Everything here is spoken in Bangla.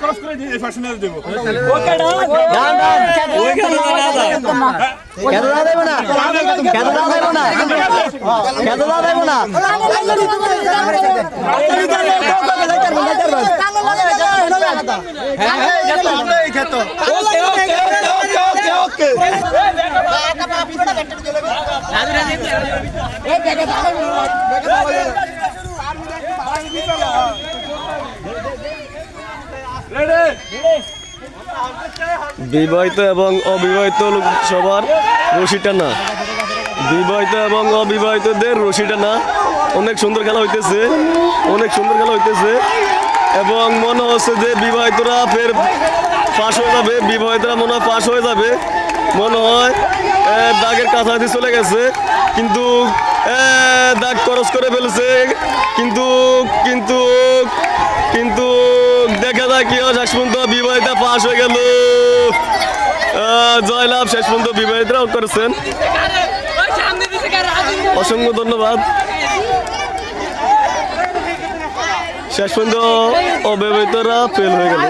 ক্রস করে দিয়ে ফ্যাশনে দেব ওকে ডান ডান ওই খেলা না কেন না দেব না কেন না দেব না কেন না দেব না বিবাহিত এবং অবিবাহিত লোক সবার রশি টানা, বিবাহিত এবং অবিবাহিতদের রশি টানা। অনেক সুন্দর খেলা হইতেছে, অনেক সুন্দর খেলা হইতেছে এবং মনে হচ্ছে যে বিবাহিতরা ফের পাশ হয়ে যাবে, বিবাহিতরা মনে হয় পাশ হয়ে যাবে মনে হয়। দাগের কাছাকাছি চলে গেছে কিন্তু দাগ ক্রস করে ফেলেছে কিন্তু কিন্তু কিন্তু দেখা যায় কি হয় শেষ পর্যন্ত বিবাহিতা পাশ হয়ে গেল। জয়লাভ শেষ পর্যন্ত বিবাহিতরাও করেছেন। অসংখ্য ধন্যবাদ। শেষ পর্যন্ত অবিবাহিতরা ফেল হয়ে গেল।